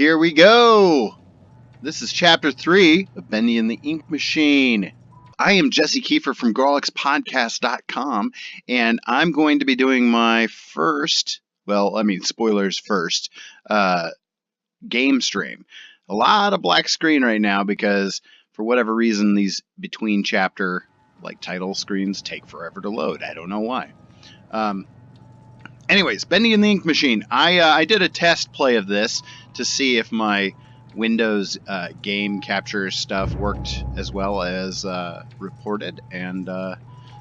Here we go! This is Chapter 3 of Bendy and the Ink Machine. I am Jesse Kiefer from GrawlixPodcast.com, and I'm going to be doing my first, spoilers first, game stream. A lot of black screen right now because, for whatever reason, these between chapter, title screens take forever to load. I don't know why. Anyways, Bendy and the Ink Machine. I did a test play of this to see if my Windows game capture stuff worked as well as reported. And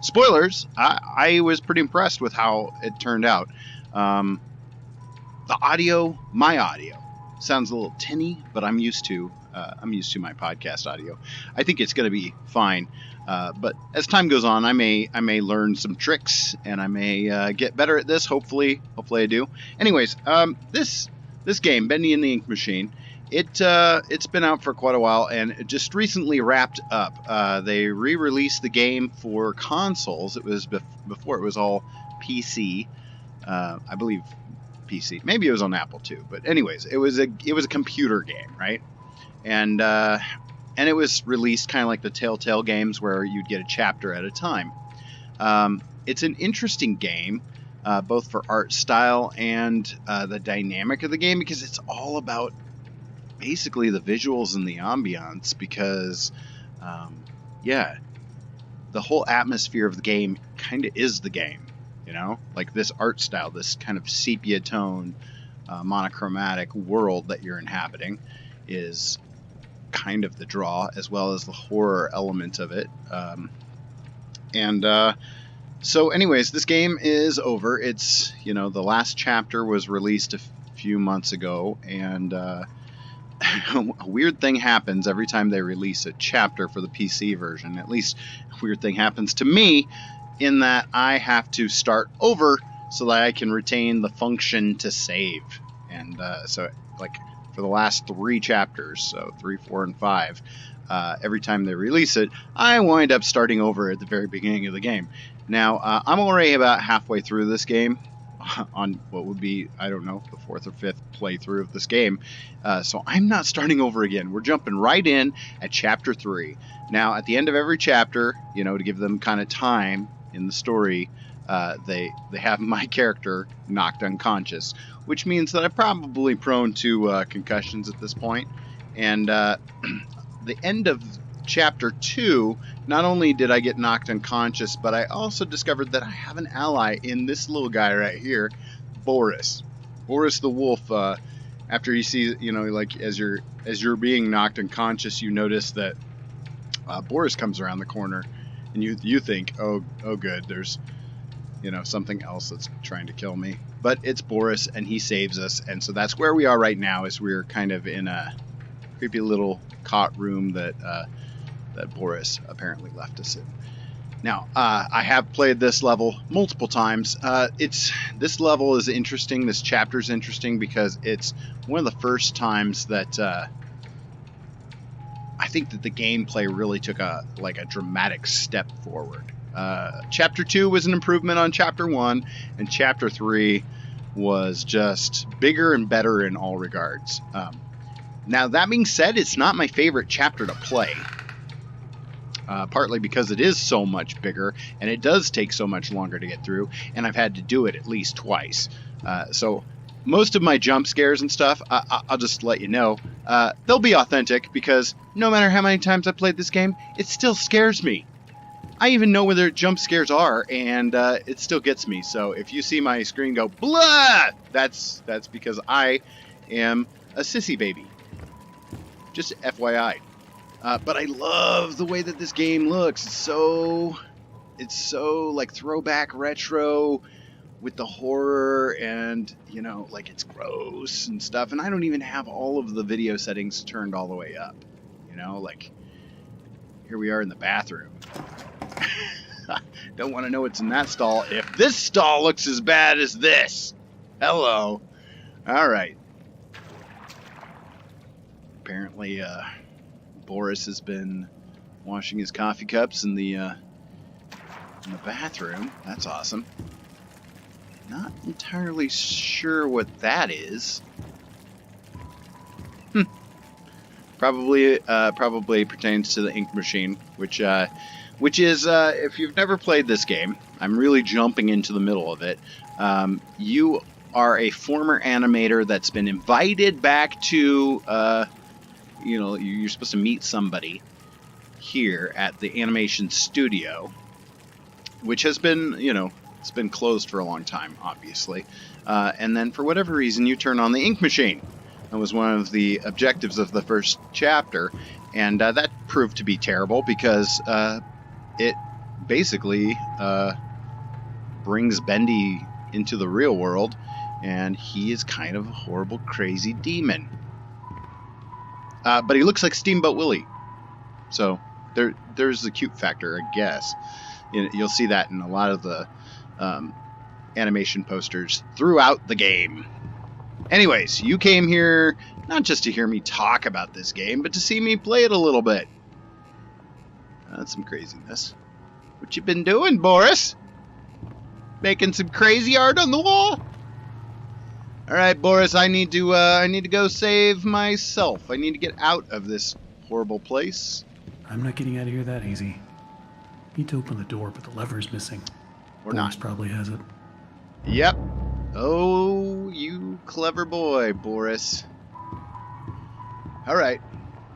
spoilers, I was pretty impressed with how it turned out. The audio, my audio, sounds a little tinny, but I'm used to my podcast audio. I think it's going to be fine. But as time goes on, I may learn some tricks, and I may get better at this. Hopefully I do. Anyways, this game, Bendy and the Ink Machine, it's been out for quite a while, and it just recently wrapped up. They re-released the game for consoles. It was before it was all PC, I believe. PC. Maybe it was on Apple too. But anyways, it was a computer game, right? And it was released kind of like the Telltale games where you'd get a chapter at a time. It's an interesting game, both for art style and the dynamic of the game, because it's all about basically the visuals and the ambiance, because, the whole atmosphere of the game kind of is the game, like this art style, this kind of sepia tone, monochromatic world that you're inhabiting is kind of the draw, as well as the horror element of it. So anyways, this game is over. It's, the last chapter was released a few months ago, and a weird thing happens every time they release a chapter for the PC version. At least a weird thing happens to me, in that I have to start over so that I can retain the function to save. And for the last 3 chapters, so 3, 4, and 5, every time they release it, I wind up starting over at the very beginning of the game. Now, I'm already about halfway through this game, on what would be, I don't know, the 4th or 5th playthrough of this game. So I'm not starting over again. We're jumping right in at Chapter 3. Now, at the end of every chapter, to give them kind of time in the story, they have my character knocked unconscious, which means that I'm probably prone to concussions at this point. And the end of Chapter 2, not only did I get knocked unconscious, but I also discovered that I have an ally in this little guy right here, Boris. Boris the wolf. After he sees, as you're being knocked unconscious, you notice that Boris comes around the corner, and you think, oh good, there's something else that's trying to kill me. But it's Boris, and he saves us, and so that's where we are right now, is we're kind of in a creepy little cot room that Boris apparently left us in. Now, I have played this level multiple times. This level is interesting, this chapter is interesting, because it's one of the first times that I think that the gameplay really took a dramatic step forward. Chapter 2 was an improvement on Chapter 1, and Chapter 3 was just bigger and better in all regards. Now, that being said, it's not my favorite chapter to play, partly because it is so much bigger, and it does take so much longer to get through, and I've had to do it at least twice. So most of my jump scares and stuff, I'll just let you know, they'll be authentic, because no matter how many times I played this game, it still scares me. I even know where jump scares are, and it still gets me. So if you see my screen go blah, that's because I am a sissy baby. Just FYI. But I love the way that this game looks. It's so like throwback retro with the horror, and it's gross and stuff. And I don't even have all of the video settings turned all the way up. Here we are in the bathroom. Don't want to know what's in that stall if this stall looks as bad as this. Hello. All right. Apparently, Boris has been washing his coffee cups in the bathroom. That's awesome. Not entirely sure what that is. Probably pertains to the ink machine, which is if you've never played this game, I'm really jumping into the middle of it. You are a former animator that's been invited back to, you're supposed to meet somebody here at the animation studio, which has been, it's been closed for a long time, obviously. And then for whatever reason, you turn on the ink machine. That was one of the objectives of the first chapter, and that proved to be terrible because it basically brings Bendy into the real world, and he is kind of a horrible, crazy demon. But he looks like Steamboat Willie, so there's the cute factor, I guess. You'll see that in a lot of the animation posters throughout the game. Anyways, you came here not just to hear me talk about this game, but to see me play it a little bit. That's some craziness. What you been doing, Boris? Making some crazy art on the wall? All right, Boris, I need to go save myself. I need to get out of this horrible place. I'm not getting out of here that easy. Need to open the door, but the lever's missing. Or Boris not. Probably has it. Yep. Oh, you clever boy, Boris. All right.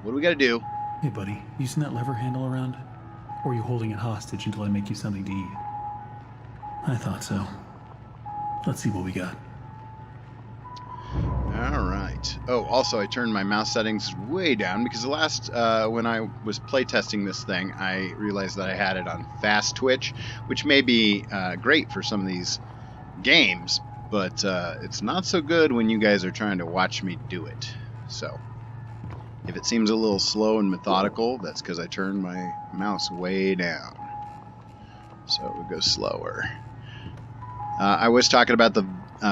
What do we got to do? Hey, buddy, you seen that lever handle around? Or are you holding it hostage until I make you something to eat? I thought so. Let's see what we got. All right. Oh, also, I turned my mouse settings way down because the last, when I was playtesting this thing, I realized that I had it on fast twitch, which may be great for some of these games, but it's not so good when you guys are trying to watch me do it. So, if it seems a little slow and methodical, that's because I turned my mouse way down. So it would go slower. I was talking about the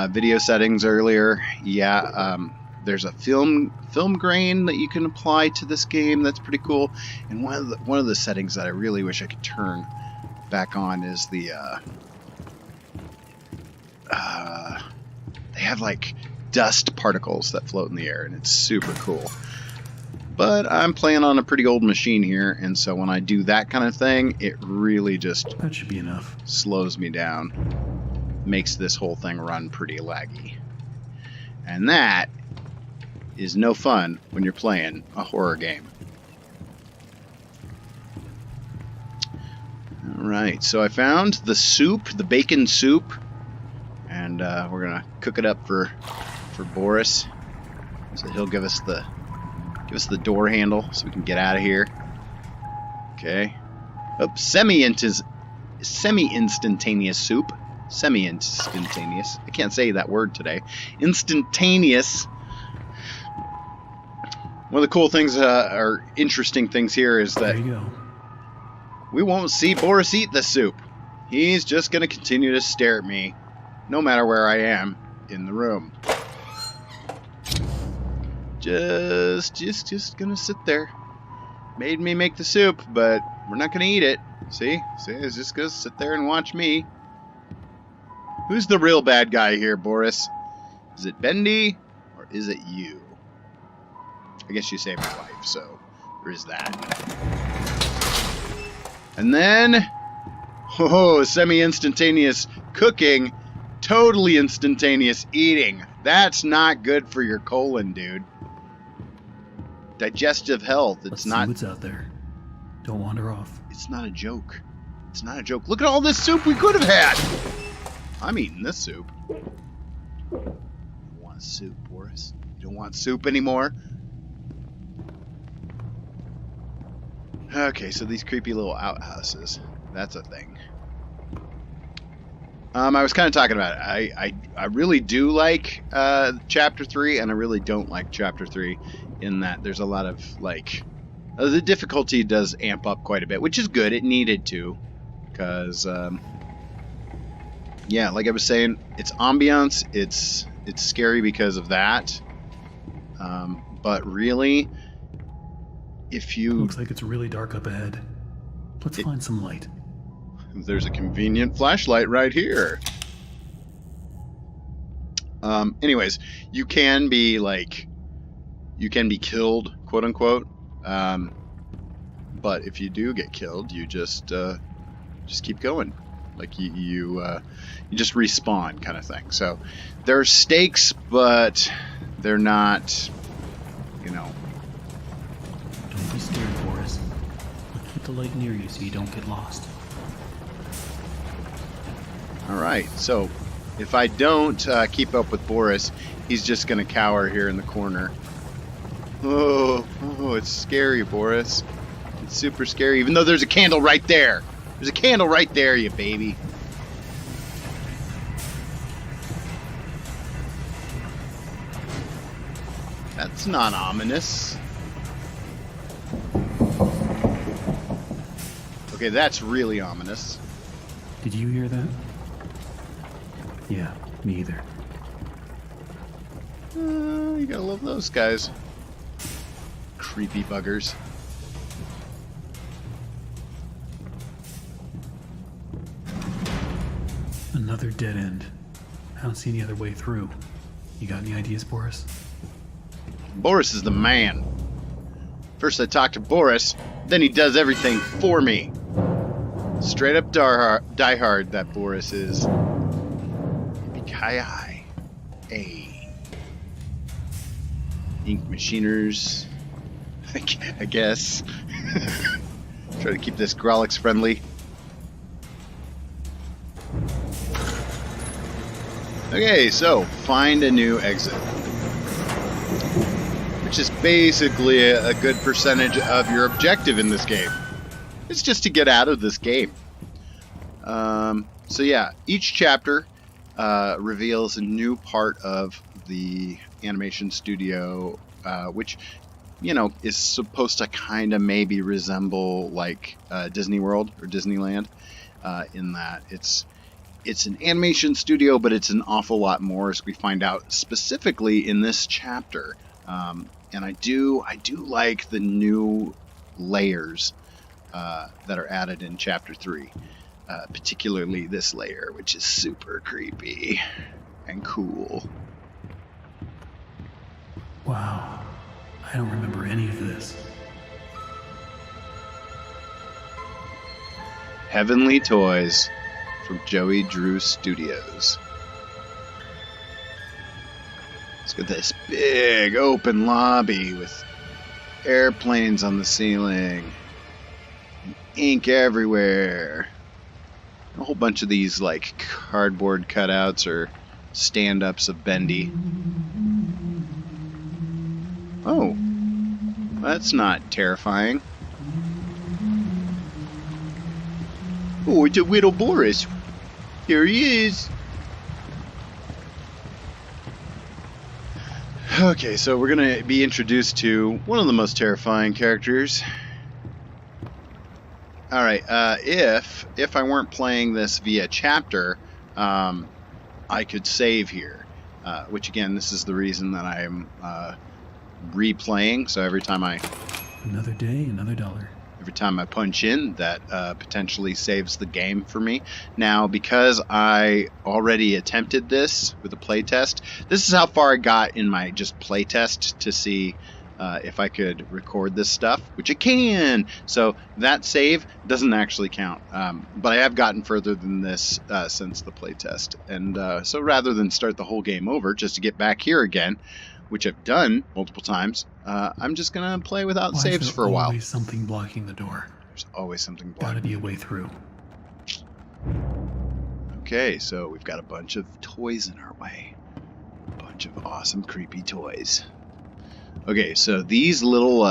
video settings earlier. Yeah, there's a film grain that you can apply to this game. That's pretty cool. And one of the settings that I really wish I could turn back on is the they have like dust particles that float in the air, and it's super cool. But I'm playing on a pretty old machine here, and so when I do that kind of thing, it really just That should be enough. slows me down. Makes this whole thing run pretty laggy. And that is no fun when you're playing a horror game. Alright, so I found the soup, the bacon soup, and we're gonna cook it up for Boris. So he'll give us the door handle so we can get out of here. Okay. Oh, semi-instantaneous soup. Semi-instantaneous. I can't say that word today. Instantaneous. One of the cool things, or interesting things here is that There you go. we won't see Boris eat the soup. He's just going to continue to stare at me no matter where I am in the room. Just gonna sit there. Made me make the soup, but we're not gonna eat it. See, it's just gonna sit there and watch me. Who's the real bad guy here, Boris? Is it Bendy or is it you? I guess you saved my life, so there is that. And then, semi-instantaneous cooking, totally instantaneous eating. That's not good for your colon, dude. Digestive health. Let's see what's out there. Don't wander off. It's not a joke. It's not a joke. Look at all this soup we could have had. I'm eating this soup. You don't want soup, Boris. You don't want soup anymore. Okay, so these creepy little outhouses. That's a thing. I was kind of talking about it. I really do like Chapter 3, and I really don't like Chapter 3 in that there's a lot of, like... the difficulty does amp up quite a bit, which is good. It needed to. Because, yeah, like I was saying, it's ambiance. It's scary because of that. But really, if you... Looks like it's really dark up ahead. Let's find some light. There's a convenient flashlight right here. Anyways, you can be like, you can be killed, quote unquote. But if you do get killed, you just keep going. Like you just respawn, kind of thing. So there are stakes, but they're not, Don't be scared, Boris. But keep the light near you so you don't get lost. All right. So if I don't keep up with Boris, he's just gonna cower here in the corner. Oh, it's scary, Boris. It's super scary, even though there's a candle right there. There's a candle right there, you baby. That's not ominous. Okay, that's really ominous. Did you hear that? Yeah, me either. You gotta love those guys. Creepy buggers. Another dead end. I don't see any other way through. You got any ideas, Boris? Boris is the man. First I talk to Boris, then he does everything for me. Straight up die hard, that Boris is. Yippee-ki-yi. Hey. Ink machiners. I guess. Try to keep this Grawlix friendly. Okay, so find a new exit. Which is basically a good percentage of your objective in this game. It's just to get out of this game. So yeah, each chapter reveals a new part of the animation studio, which, is supposed to kind of maybe resemble like Disney World or Disneyland, in that it's an animation studio, but it's an awful lot more, as we find out specifically in this chapter. And I do like the new layers that are added in Chapter 3. Particularly this layer, which is super creepy and cool. Wow. I don't remember any of this. Heavenly Toys from Joey Drew Studios. Let's get this big open lobby with airplanes on the ceiling, and ink everywhere. A whole bunch of these like cardboard cutouts or stand-ups of Bendy. Oh, that's not terrifying. Oh, it's a little Boris. Here he is. Okay, so we're gonna be introduced to one of the most terrifying characters. Alright, if I weren't playing this via chapter, I could save here. Which again, this is the reason that I'm replaying, so every time Another day, another dollar. Every time I punch in, that potentially saves the game for me. Now, because I already attempted this with a playtest, this is how far I got in my just playtest to see if I could record this stuff, which I can. So that save doesn't actually count. But I have gotten further than this since the playtest. And so rather than start the whole game over just to get back here again, which I've done multiple times, I'm just going to play without saves for a while. Always something blocking the door. There's always something blocking. Gotta be a way through. Okay, so we've got a bunch of toys in our way. A bunch of awesome, creepy toys. Okay, so these little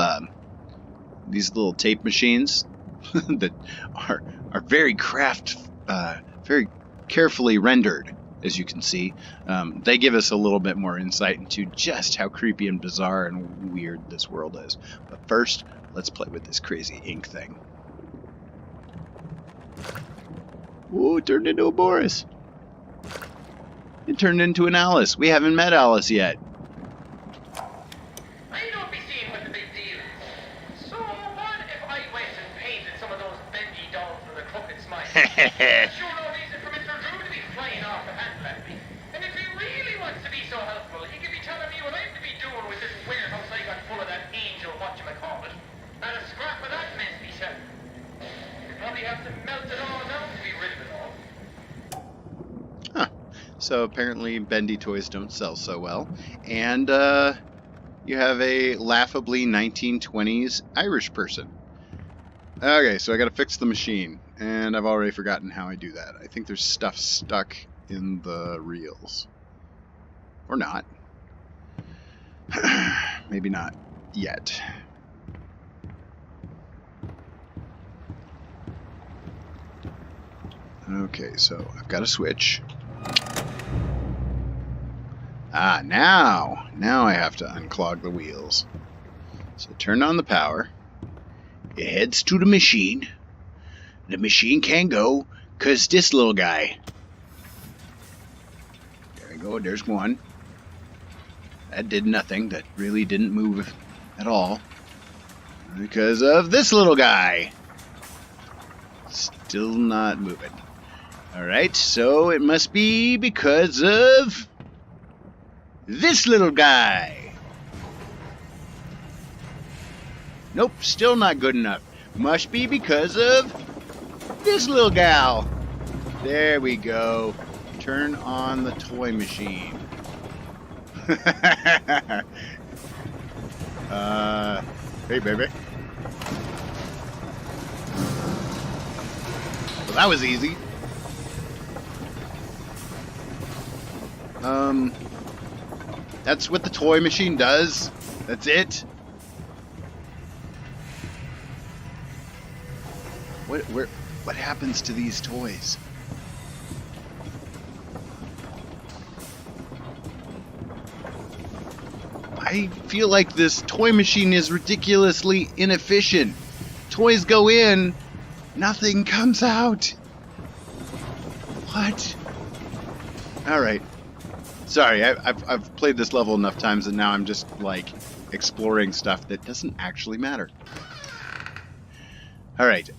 tape machines that are very very carefully rendered, as you can see. They give us a little bit more insight into just how creepy and bizarre and weird this world is. But first, let's play with this crazy ink thing. Whoa, it turned into a Boris. It turned into an Alice. We haven't met Alice yet. I don't be seeing what the big deal is. So what if I went and painted some of those Bendy dolls with a crooked smile? Sure no reason for Mr. Drew to be flying off the handle at me. And if he really wants to be so helpful, he could be telling me what I'm to be doing with this warehouse I got So apparently Bendy toys don't sell so well. And you have a laughably 1920s Irish person. Okay, so I gotta fix the machine. And I've already forgotten how I do that. I think there's stuff stuck in the reels. Or not. Maybe not yet. Okay, so I've got a switch. Now I have to unclog the wheels. So turn on the power. It heads to the machine. The machine can't go, 'cause this little guy. There we go, there's one. That did nothing. That really didn't move at all. Because of this little guy. Still not moving. Alright, so it must be because of this little guy. Nope, still not good enough. Must be because of this little gal. There we go. Turn on the toy machine. Hey, baby. Well, that was easy. That's what the toy machine does. That's it. What happens to these toys? I feel like this toy machine is ridiculously inefficient. Toys go in, nothing comes out. What? Alright. Sorry, I've played this level enough times that now I'm just, like, exploring stuff that doesn't actually matter. Alright,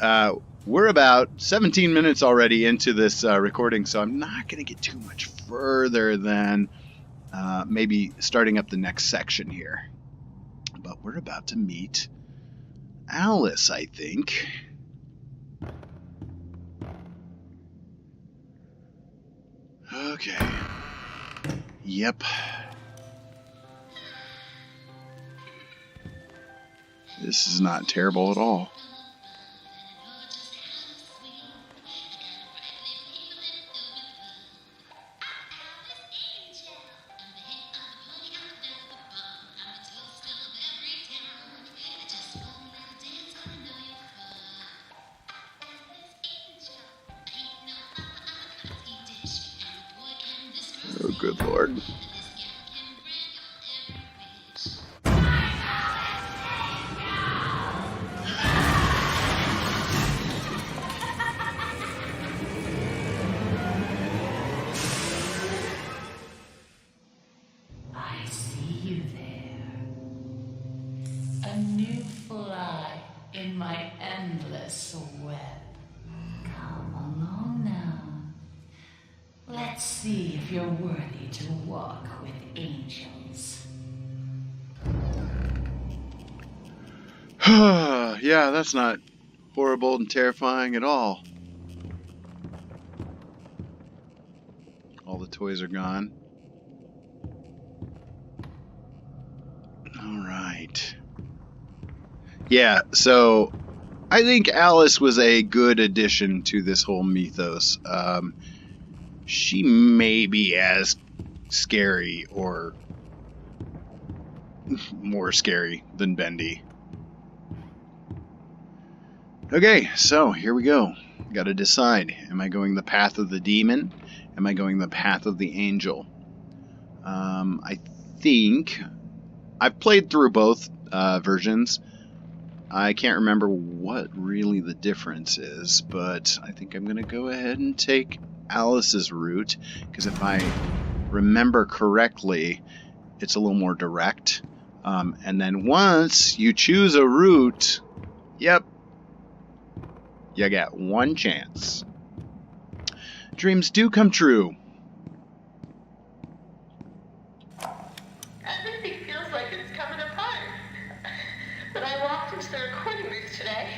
we're about 17 minutes already into this recording, so I'm not going to get too much further than maybe starting up the next section here. But we're about to meet Alice, I think. Okay. Yep. This is not terrible at all. Oh, good Lord. I see you there. A new fly in my endless web. Come along now. Let's see if you're worthy to walk with angels. Yeah, that's not horrible and terrifying at all. All the toys are gone. Alright. Yeah, so I think Alice was a good addition to this whole mythos. She may be as scary or more scary than Bendy. Okay, so here we go. Gotta decide. Am I going the path of the demon? Am I going the path of the angel? I think I've played through both versions. I can't remember what really the difference is, but I think I'm going to go ahead and take Alice's route, because if I remember correctly, it's a little more direct. And then once you choose a route, yep, you got one chance. Dreams do come true. Everything feels like it's coming apart. When I walked into the recording booth today,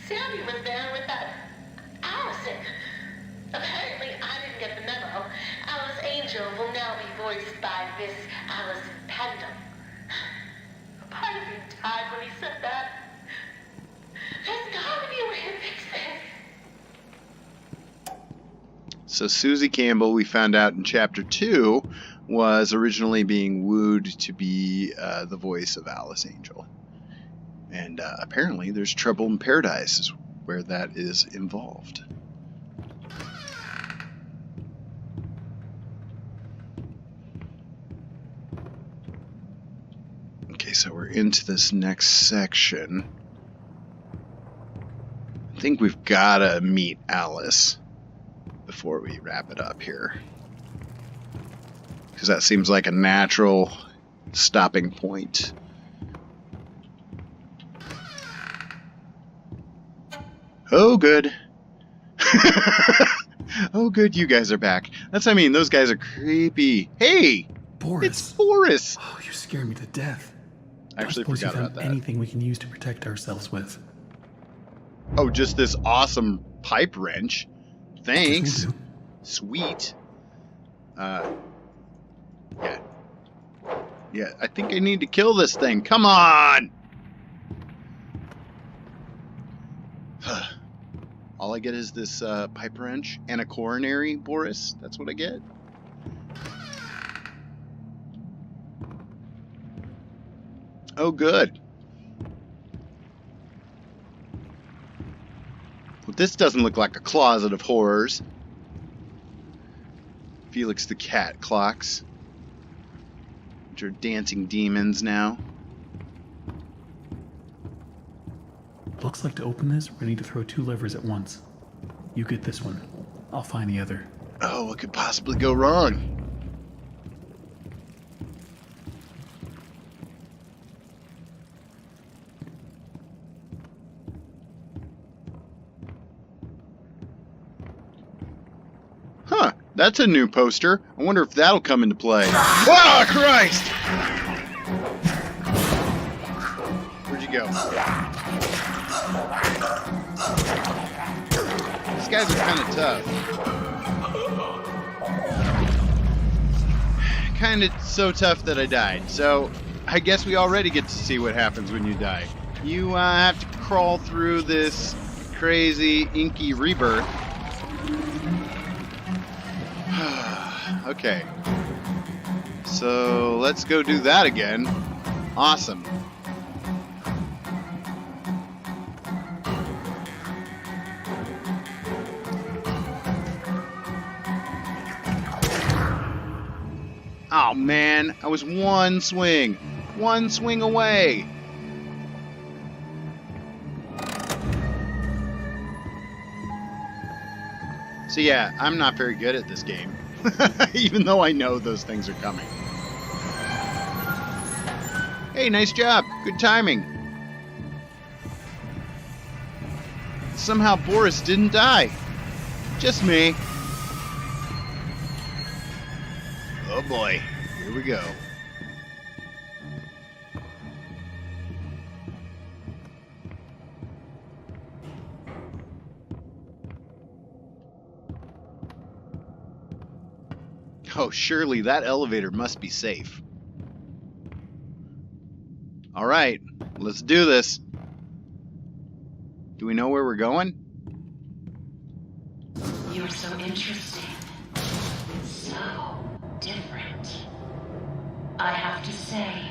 Sammy was there with that Allison. Apparently, I didn't get the memo. Alice Angel Angel will now be voiced by Miss Allison Pendle. A part of him died when he said that. There's gotta be a way to fix this. So Susie Campbell, we found out in Chapter 2, was originally being wooed to be the voice of Alice Angel. And apparently there's trouble in paradise where that is involved. Okay, so we're into this next section. I think we've got to meet Alice before we wrap it up here. Because that seems like a natural stopping point. Oh, good. Oh, good, you guys are back. That's what I mean, those guys are creepy. Hey! Boris. It's Boris! Oh, you scared me to death. I actually Don't suppose forgot you about found that. anything we can use to protect ourselves with. Oh, just this awesome pipe wrench. Thanks. This'll do. Sweet. Yeah. Yeah, I think I need to kill this thing. Come on! All I get is this pipe wrench and a coronary, Boris. That's what I get. Oh, good. Well, this doesn't look like a closet of horrors. Felix the cat clocks, which are dancing demons now. Looks like to open this, we're gonna need to throw 2 levers at once. You get this one. I'll find the other. Oh, what could possibly go wrong? Huh, that's a new poster. I wonder if that'll come into play. Oh, Christ! Where'd you go? These guys are kind of tough. Kind of so tough that I died. So, I guess we already get to see what happens when you die. You have to crawl through this crazy, inky rebirth. Okay. So, let's go do that again. Awesome. Oh man, I was one swing away. So yeah, I'm not very good at this game, even though I know those things are coming. Hey, nice job, good timing. Somehow Boris didn't die. Just me. Oh boy, here we go. Oh, surely that elevator must be safe. All right, let's do this. Do we know where we're going? You're so interesting. So different. I have to say,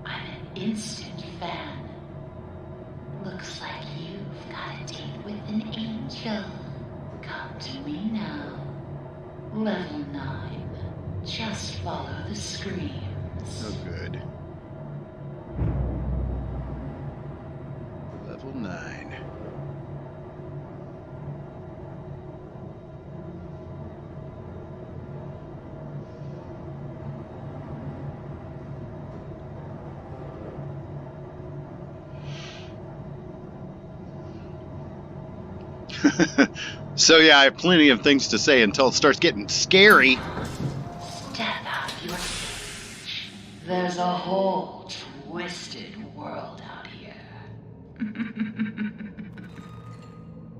I'm an instant fan. Looks like you've got a date with an angel. Come to me now. Level 9. Just follow the screams. Oh, good. Level 9. So yeah, I have plenty of things to say until it starts getting scary. Step out of your cage. There's a whole twisted world out here.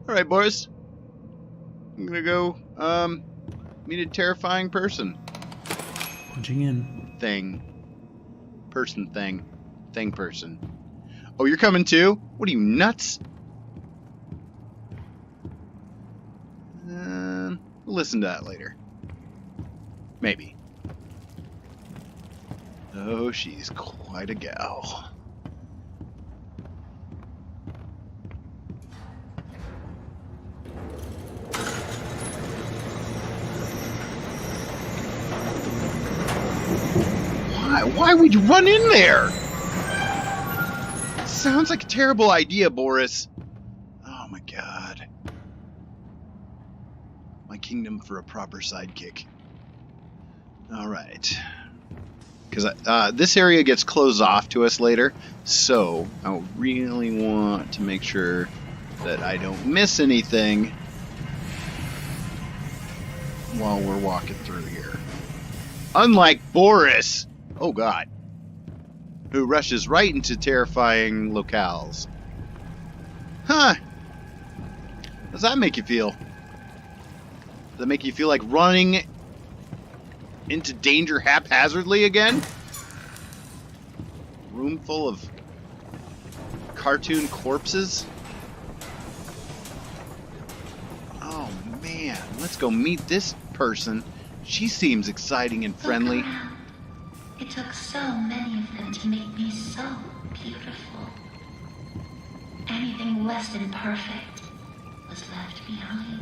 All right, boys. I'm gonna go meet a terrifying person. Plunging in. Thing. Person thing. Thing person. Oh, you're coming too? What are you, nuts? We'll listen to that later. Maybe. Oh, she's quite a gal. Why would you run in there? Sounds like a terrible idea, Boris. Oh my god. My kingdom for a proper sidekick. Alright. Because this area gets closed off to us later, so I really want to make sure that I don't miss anything while we're walking through here. Unlike Boris! Oh god. Who rushes right into terrifying locales. Huh. How does that make you feel? Does that make you feel like running into danger haphazardly again? Room full of cartoon corpses? Oh man, let's go meet this person. She seems exciting and friendly. Look around. It took so many of them to make me so beautiful. Anything less than perfect was left behind.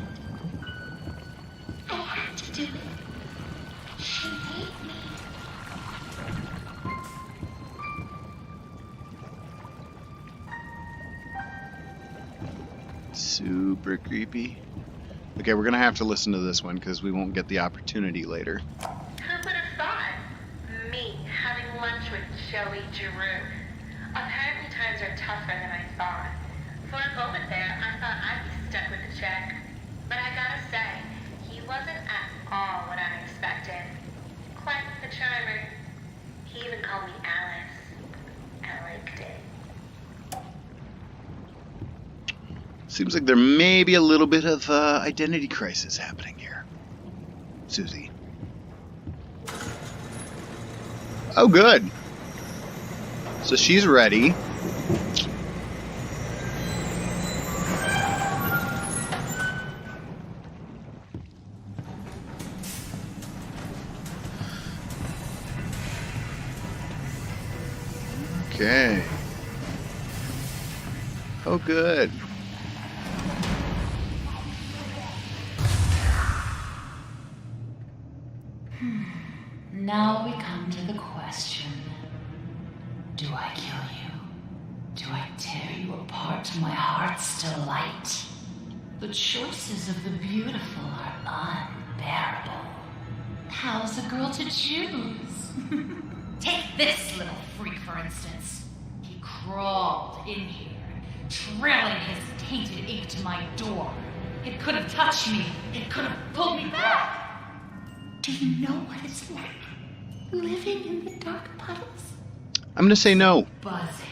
I had to do it. She made me. Super creepy. Okay, we're gonna have to listen to this one because we won't get the opportunity later. Who would have thought? Me having lunch with Joey Giroux. Apparently times are tougher than I thought. For a moment there, I thought I'd be stuck with a check. But I gotta say, he wasn't at all what I expected. Quite the charmer. He even called me Alice. I liked it. Seems like there may be a little bit of identity crisis happening here. Susie. Oh, good. So she's ready. Okay. Oh, good. Now we come to the question. Do I kill you? Do I tear you apart to my heart's delight? The choices of the beautiful are unbearable. How's a girl to choose? Take this little freak, for instance. He crawled in here, trailing his tainted ink to my door. It could have touched me. It could have pulled me back. Do you know what it's like? Living in the dark puddles? I'm gonna say no. Buzzing,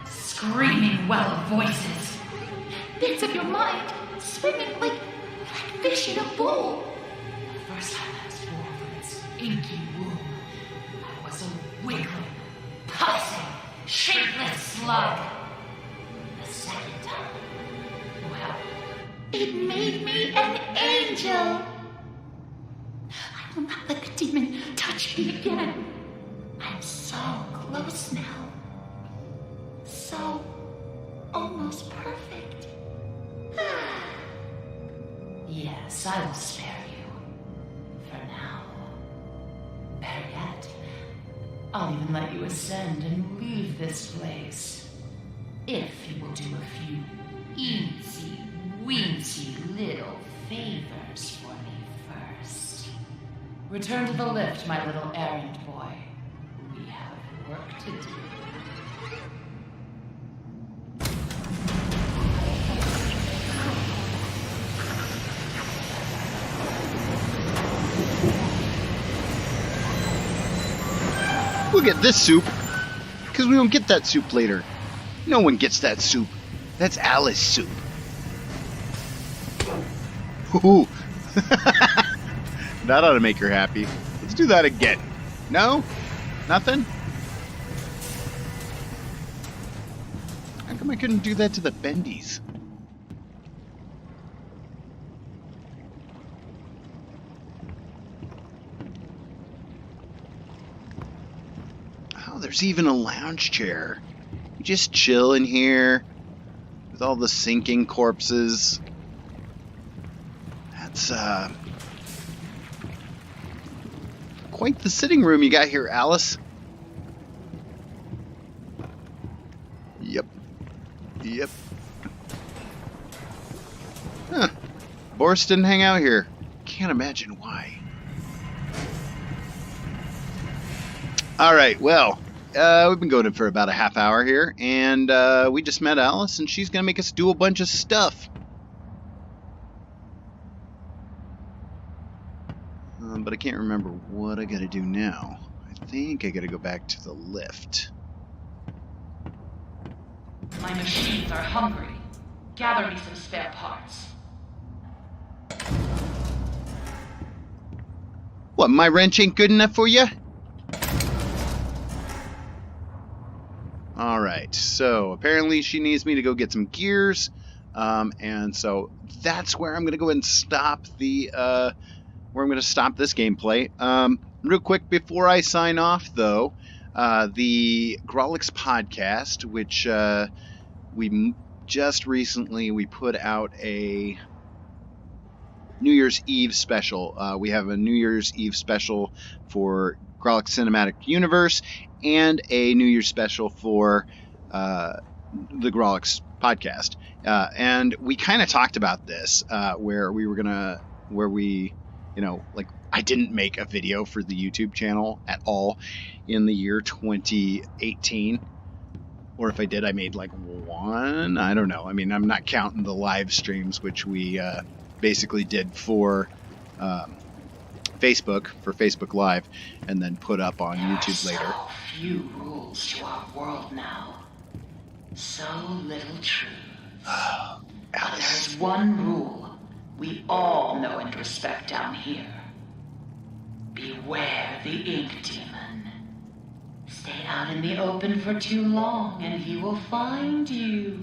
screaming well of voices. Bits of your mind swimming like fish in a bowl. The first time I was born from its inky womb, I was a wiggling, pulsing, shapeless slug. The second time, well, it made me an angel. I will not let the demon touch me again. I'm so close now. So almost perfect. Yes, I will spare you. For now. Better yet, I'll even let you ascend and leave this place. If you will do a few eensy, weensy little favors for me first. Return to the lift, my little errand boy. We have work to do. We'll get this soup, because we don't get that soup later. No one gets that soup. That's Alice soup. Ooh. That ought to make her happy. Let's do that again. No? Nothing? How come I couldn't do that to the Bendies? Oh, there's even a lounge chair. You just chill in here with all the sinking corpses. That's, quite the sitting room you got here, Alice. Yep. Huh. Boris didn't hang out here. Can't imagine why. Alright, well, we've been going for about a half hour here, and we just met Alice, and she's going to make us do a bunch of stuff. But I can't remember what I got to do now. I think I got to go back to the lift. My machines are hungry. Gather me some spare parts. What, my wrench ain't good enough for you? Alright, so apparently she needs me to go get some gears. And so that's where I'm going to go ahead and stop the... where I'm going to stop this gameplay. Real quick before I sign off, though, the Grawlix podcast, which we just recently we put out a New Year's Eve special. We have a New Year's Eve special for Grawlix Cinematic Universe and a New Year's special for the Grawlix podcast. And we kind of talked about this, where we I didn't make a video for the YouTube channel at all in the year 2018. Or if I did, I made like one. I don't know. I mean, I'm not counting the live streams, which we basically did for Facebook, for Facebook Live, and then put up on YouTube later. There are so few rules to our world now. So little truth. Oh, But Alice. there's one rule we all know and respect down here. Beware the ink demon. Stay out in the open for too long and he will find you.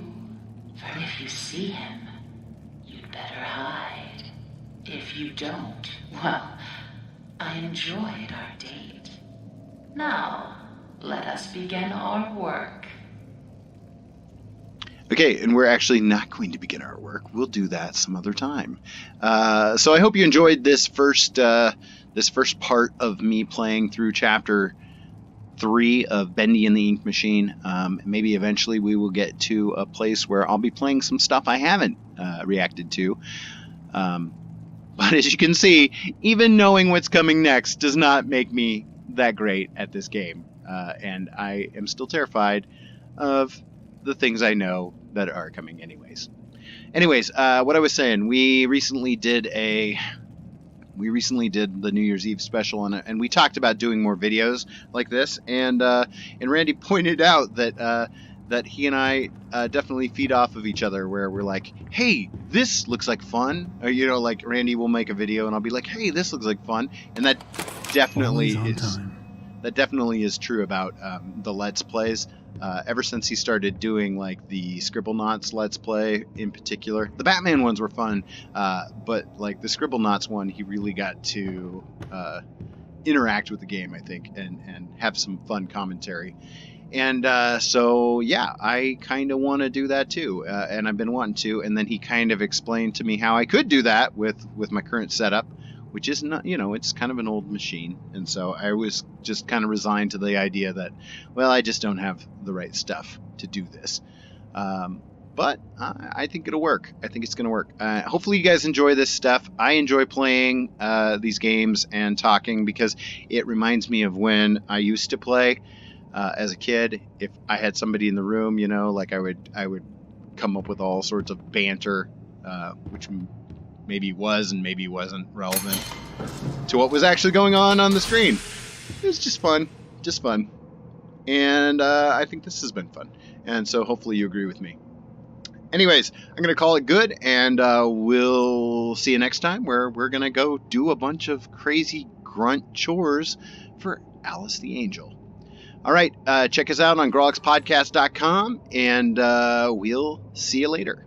For if you see him, you'd better hide. If you don't, well, I enjoyed our date. Now, let us begin our work. Okay, and we're actually not going to begin our work. We'll do that some other time. So I hope you enjoyed this first part of me playing through Chapter 3 of Bendy and the Ink Machine. Maybe eventually we will get to a place where I'll be playing some stuff I haven't reacted to. But as you can see, even knowing what's coming next does not make me that great at this game. And I am still terrified of the things I know that are coming anyways. Anyways, what I was saying, we recently did the New Year's Eve special, and we talked about doing more videos like this, and Randy pointed out that he and I definitely feed off of each other, where we're like, hey, this looks like fun, or like Randy will make a video and I'll be like, hey, this looks like fun, and that definitely is true about the Let's Plays. Ever since he started doing like the Scribblenauts Let's Play in particular, the Batman ones were fun, but like the Scribblenauts one, he really got to interact with the game, I think, and have some fun commentary. And so yeah, I kind of want to do that too, and I've been wanting to. And then he kind of explained to me how I could do that with my current setup, which is not, it's kind of an old machine. And so I was just kind of resigned to the idea that, well, I just don't have the right stuff to do this. But I think it'll work. I think it's going to work. Hopefully you guys enjoy this stuff. I enjoy playing these games and talking because it reminds me of when I used to play as a kid. If I had somebody in the room, like I would come up with all sorts of banter, which maybe was and maybe wasn't relevant to what was actually going on the screen. It was just fun. And I think this has been fun. And so hopefully you agree with me. Anyways, I'm going to call it good, and we'll see you next time, where we're going to go do a bunch of crazy grunt chores for Alice the Angel. All right, check us out on grawlixpodcast.com, and we'll see you later.